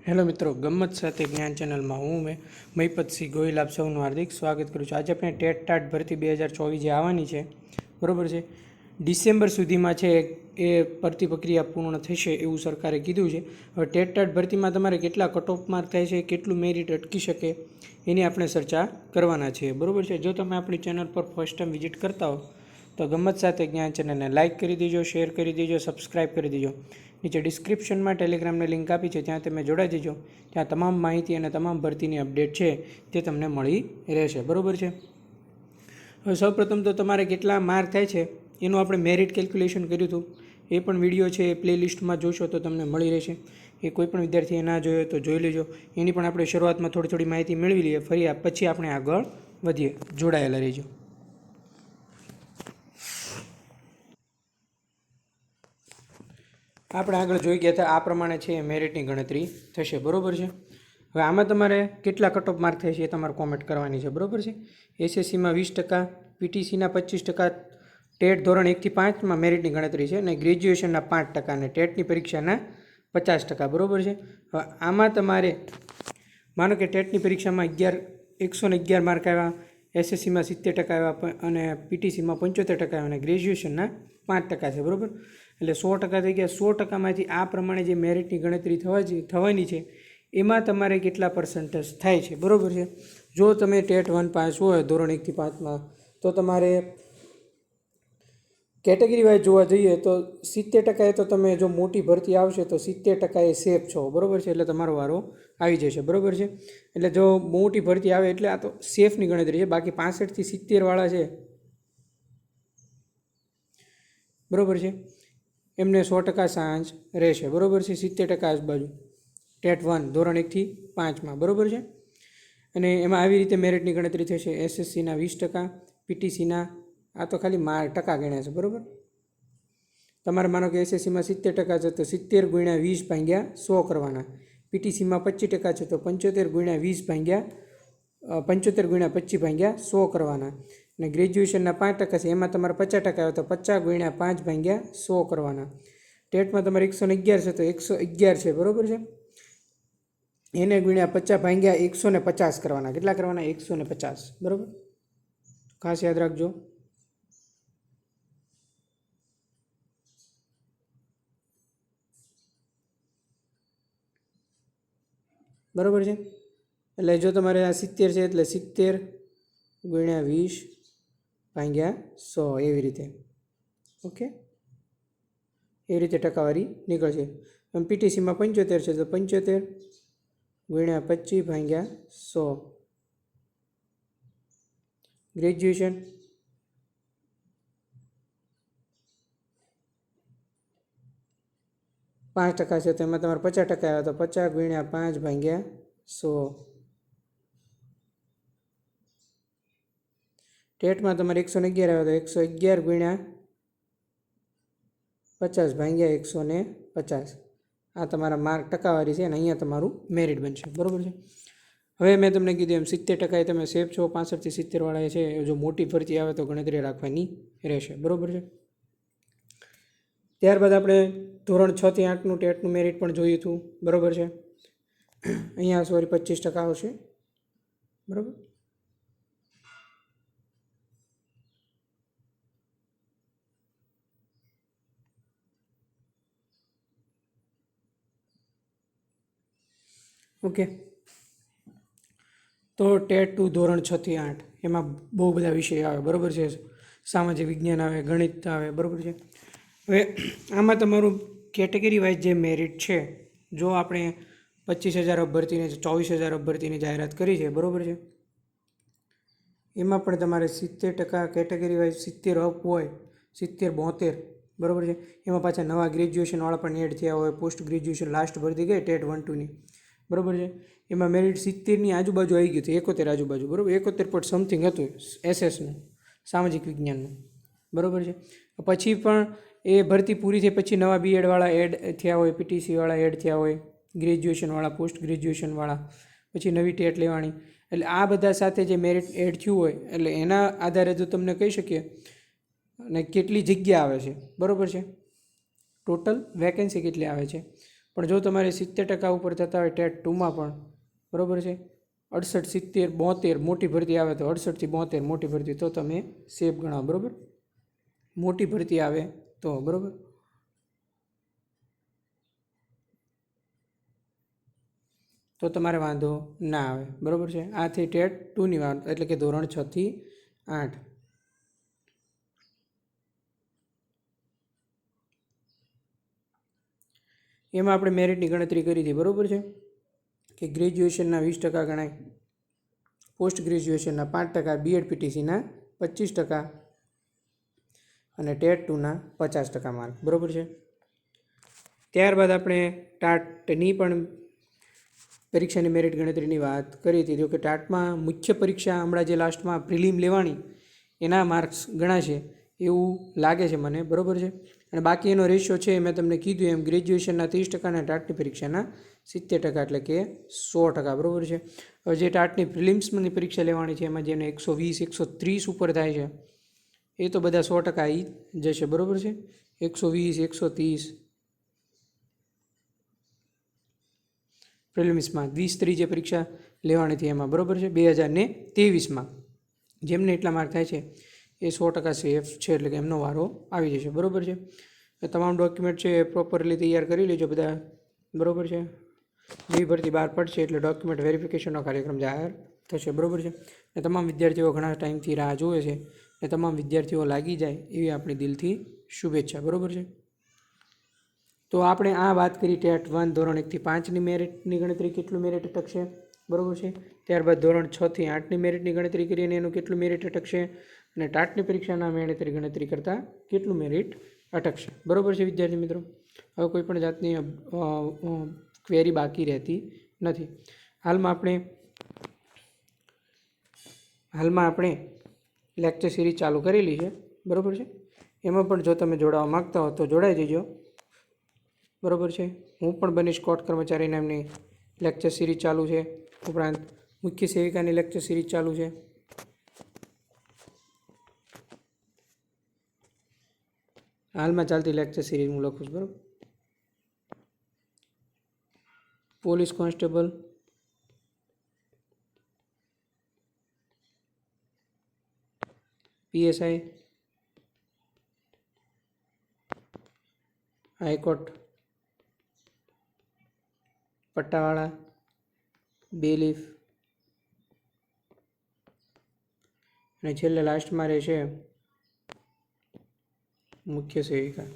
Hello મિત્રો, ગમ્મત સાથે જ્ઞાન ચેનલમાં હું મહિપતસિંહ ગોહિલ આપ સૌનું હાર્દિક સ્વાગત કરું છું. આજે આપણે ટેટ ટાટ ભરતી 2024 જે આવવાની છે, બરાબર છે, ડિસેમ્બર સુધીમાં છે એ ભરતી પ્રક્રિયા પૂર્ણ થશે એવું સરકારે કીધું છે. હવે ટેટ ટાટ ભરતીમાં તમારે કેટલા કટ ઓફ માર્ક થાય છે, કેટલું મેરિટ અટકી શકે એની આપણે ચર્ચા કરવાના છીએ, બરાબર છે. જો તમે આપણી ચેનલ પર ફર્સ્ટ ટાઈમ વિઝિટ કરતા હો તો ગમ્મત સાથે જ્ઞાન ચેનલને લાઇક કરી દેજો, શેર કરી દેજો, સબસ્ક્રાઇબ કરી દેજો. નીચે ડિસ્ક્રિપ્શનમાં ટેલિગ્રામની લિંક આપી છે, ત્યાં તમે જોડાઈ દેજો. ત્યાં તમામ માહિતી અને તમામ ભરતીની અપડેટ છે તે તમને મળી રહેશે, બરાબર છે. હવે સૌપ્રથમ તો તમારે કેટલા માર્ક થાય છે એનું આપણે મેરિટ કેલ્ક્યુલેશન કર્યું હતું. એ પણ વિડીયો છે એ પ્લેલિસ્ટમાં જોશો તો તમને મળી રહેશે. એ કોઈ પણ વિદ્યાર્થીએ ના જોયો તો જોઈ લેજો. એની પણ આપણે શરૂઆતમાં થોડી માહિતી મેળવી લઈએ, ફરી પછી આપણે આગળ વધીએ. જોડાયેલા રહેજો. આપણે આગળ જોઈ ગયા હતા આ પ્રમાણે છે મેરિટની ગણતરી થશે, બરાબર છે. હવે આમાં તમારે કેટલા કટ ઓફ માર્ક થાય છે એ તમારે કોમેન્ટ કરવાની છે, બરાબર છે. એસએસસીમાં 20%, પીટીસીના 25%, ટેટ ધોરણ 1 થી 5માં મેરિટની ગણતરી છે, અને ગ્રેજ્યુએશનના 5% અને ટેટની પરીક્ષાના 50%, બરાબર છે. હવે આમાં તમારે માનો કે ટેટની પરીક્ષામાં 111 માર્ક આવ્યા, એસએસસીમાં 70% આવ્યા અને પીટીસીમાં 75% આવ્યા અને ગ્રેજ્યુએશનના 5% છે, બરાબર. એટલે 100% થઈ ગયા. 100%માંથી આ પ્રમાણે જે મેરિટની ગણતરી થવાની છે એમાં તમારે કેટલા પર્સન્ટેજ થાય છે, બરાબર છે. જો તમે ટેટ 1 પાસ હોય ધોરણ 1 થી 5માં તો તમારે કેટેગરી વાઇઝ જોવા જઈએ તો 70% તો તમે જો મોટી ભરતી આવશે તો 70% એ સેફ છો, બરાબર છે. એટલે તમારો વારો આવી જશે, બરાબર છે. એટલે જો મોટી ભરતી આવે એટલે આ તો સેફની ગણતરી છે. બાકી 65 થી 70 વાળા છે, બરાબર છે, એમને 100% ચાન્સ રહેશે, બરાબર છે. 70% આજુબાજુ ટેટ 1 ધોરણ 1 થી 5માં, બરાબર છે. અને એમાં આવી રીતે મેરિટની ગણતરી થશે. એસએસસીના 20%, પીટીસીના આ તો ખાલી ટકા ગણ્યા છે, બરાબર. તમારે માનો કે એસએસસીમાં 70% છે તો 70 × 20 ભાગ્યા 100 કરવાના. પીટીસીમાં 25% છે તો 75 × 20 ભાગ્યા 75 × 25 ભાગ્યા 100 કરવાના. અને ગ્રેજ્યુએશનના 5% છે એમાં તમારે 50% આવે તો 50 × 5 ભાગ્યા 100 કરવાના. ટેટમાં તમારે 111 છે તો 111 છે, બરાબર છે. એને ગુણ્યા 50 ભાગ્યા 150 કરવાના. કેટલા કરવાના? 150, બરાબર. ખાસ યાદ રાખજો. બરાબર છે. એટલે જો તમારે આ 70 છે એટલે 70 × 20 ભાગ્યા 100 એવી રીતે, ઓકે, એ રીતે ટકાવારી નીકળશે. પીટીસીમાં 75 છે તો 75 × 25 ભાગ્યા 100. ગ્રેજ્યુએશન %5 છે તો એમાં તમારે 50% આવે તો 50 × 5 ભાગ્યા 100. ટેટમાં તમારે 111 આવે તો 111 × 50 ભાગ્યા 150. આ તમારા માર્ક ટકાવારી છે અને અહીંયા તમારું મેરિટ બનશે, બરાબર છે. હવે મેં તમને કીધું એમ 70% તમે સેફ છો. 65 થી 70 વાળા છે જો મોટી ભરતી આવે તો ગણતરી રાખવાની રહેશે, બરાબર છે. ત્યારબાદ આપણે ધોરણ 6 થી 8નું ટેટનું મેરિટ પણ જોયું હતું, બરાબર છે. અહીંયા 25% આવશે, બરાબર. ઓકે, તો ટેટ 2 ધોરણ 6 થી 8 એમાં બહુ બધા વિષય આવે, બરાબર છે. સામાજિક વિજ્ઞાન આવે, ગણિત આવે, બરાબર છે. હવે આમાં તમારું કેટેગરી વાઇઝ જે મેરિટ છે, જો આપણે 25,000 ભરતીને 24,000 ભરતીની જાહેરાત કરી છે, બરાબર છે, એમાં પણ તમારે 70% કેટેગરી વાઇઝ 70 અપ હોય, 70 72, બરાબર છે. એમાં પાછા નવા ગ્રેજ્યુએશનવાળા પણ એડ થયા હોય, પોસ્ટ ગ્રેજ્યુએશન લાસ્ટ ભરતી ગઈ ટેટ 1 2ની, બરાબર છે. એમાં મેરિટ 70ની આજુબાજુ આવી ગયું હતું, 71 આજુબાજુ, બરાબર. 71 પોઈન્ટ સમથિંગ હતું એસએસનું, સામાજિક વિજ્ઞાનનું, બરાબર છે. પછી પણ એ ભરતી પૂરી થઈ પછી નવા બીએડવાળા એડ થયા હોય, પીટીસીવાળા એડ થયા હોય, ગ્રેજ્યુએશનવાળા, પોસ્ટ ગ્રેજ્યુએશનવાળા, પછી નવી ટેટ લેવાની. એટલે આ બધા સાથે જે મેરિટ એડ થયું હોય એટલે એના આધારે જો તમને કહી શકીએ અને કેટલી જગ્યા આવે છે, બરાબર છે, ટોટલ વેકેન્સી કેટલી આવે છે. પણ જો તમારે 70% ઉપર થતા હોય ટેટ 2માં પણ, બરાબર છે, 68, 70, 72 મોટી ભરતી આવે તો 68 થી 72 મોટી ભરતી, તો તમે સેફ ગણાવો, બરાબર. મોટી ભરતી આવે તો, બરાબર. તો તમારે વાંધો ના આવે, બરાબર છે. આ થઈ ટેટ 2ની વાત, એટલે કે ધોરણ 6 થી 8. એમાં આપણે મેરિટની ગણતરી કરી હતી, બરાબર છે, કે ગ્રેજ્યુએશનના 20% ગણાય, પોસ્ટ ગ્રેજ્યુએશનના 5%, બીએડ પીટીસીના 25% અને ટેટ 2ના 50% માર્ક, બરાબર છે. ત્યારબાદ આપણે ટાટની પણ પરીક્ષાની મેરિટ ગણતરીની વાત કરી હતી. જો કે ટાટમાં મુખ્ય પરીક્ષા હમણાં જે લાસ્ટમાં પ્રિલિમ લેવાની એના માર્ક્સ ગણાશે એવું લાગે છે મને, બરાબર છે. અને બાકી એનો રેશિયો છે મેં તમને કીધું એમ, ગ્રેજ્યુએશનના 30% અને ટાટની પરીક્ષાના 70%, એટલે કે 100%, બરાબર છે. હવે જે ટાટની પ્રિલિમ્સની પરીક્ષા લેવાની છે એમાં જેને 120, 130 ઉપર થાય છે એ તો બધા 100% આવી જશે, બરાબર છે. 120, 130 પ્રિલિમ્સમાં, 20-30 જે પરીક્ષા લેવાની હતી એમાં, બરાબર છે. 2023માં જેમને એટલા માર્ક થાય છે એ 100% સેફ છે, એટલે કે એમનો વારો આવી જશે, બરાબર છે. તમામ ડોક્યુમેન્ટ છે એ પ્રોપરલી તૈયાર કરી લેજો બધા, બરાબર છે. નવી ભરતી બહાર પડશે એટલે ડોક્યુમેન્ટ વેરિફિકેશનનો કાર્યક્રમ જાહેર થશે, બરાબર છે. અને તમામ વિદ્યાર્થીઓ ઘણા ટાઈમથી રાહ જોવે છે અને તમામ વિદ્યાર્થીઓ લાગી જાય એવી આપણી દિલથી શુભેચ્છા, બરાબર છે. તો આપણે આ વાત કરી ટેટ 1 ધોરણ 1 થી 5ની મેરિટની ગણતરી, કેટલું મેરિટ અટકશે, બરાબર છે. ત્યારબાદ ધોરણ 6 થી 8ની મેરિટની ગણતરી કરી અને એનું કેટલું મેરિટ અટકશે, અને ટાટની પરીક્ષાના મેરિટની ગણતરી કરતાં કેટલું મેરિટ અટકશે, બરાબર છે વિદ્યાર્થી મિત્રો. હવે કોઈ પણ જાતની ક્વેરી બાકી રહેતી નથી. હાલમાં આપણે લેક્ચર સિરીઝ ચાલુ કરેલી છે, બરાબર છે. એમાં પણ જો તમે જોડાવા માગતા હો તો જોડાઈ જજો, બરાબર છે. હું પણ બનીશ કોર્ટ કર્મચારી નામની લેક્ચર સિરીઝ ચાલુ છે, ઉપરાંત મુખ્ય સેવિકાની લેક્ચર સિરીઝ ચાલુ છે. હાલમાં ચાલતી લેક્ચર સિરીઝ હું લખું છું, બરાબર. પોલીસ કોન્સ્ટેબલ, પીએસઆઈ, હાઈકોર્ટ, પટ્ટાવાળા, બેલીફ અને છેલ્લે લાસ્ટમાં રહેશે મુખ્ય સેવિકા.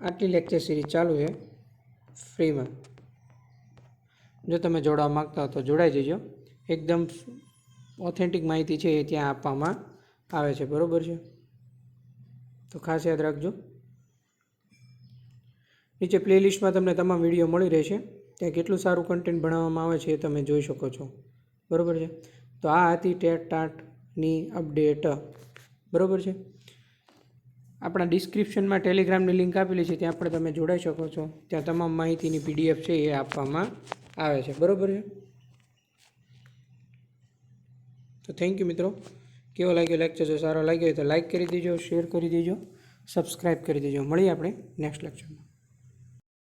આટલી લેક્ચર સિરીઝ ચાલુ છે ફ્રીમાં. જો તમે જોડાવા માગતા હો તો જોડાઈ જજો. એકદમ ઓથેન્ટિક માહિતી છે એ ત્યાં આપવામાં આવે છે, બરાબર છે. તો ખાસ યાદ રાખજો. નીચે પ્લેલિસ્ટમાં તમને તમામ વિડીયો મળી રહેશે, ત્યાં કેટલું સારું કન્ટેન્ટ ભણાવવામાં આવે છે એ તમે જોઈ શકો છો, બરાબર છે. તો આ હતી ટેટ ટાટની અપડેટ, બરાબર છે. આપણા ડિસ્ક્રિપ્શનમાં ટેલિગ્રામની લિંક આપેલી છે, ત્યાં પણ તમે જોડાઈ શકો છો. ત્યાં તમામ માહિતીની PDF છે એ આપવામાં આવે છે, બરાબર છે. તો થેન્ક યુ મિત્રો. કેવો લાગ્યો લેક્ચર? જો સારો લાગ્યો હોય તો લાઇક કરી દેજો, શેર કરી દેજો, સબસ્ક્રાઈબ કરી દેજો. મળીએ આપણે નેક્સ્ટ લેક્ચરમાં.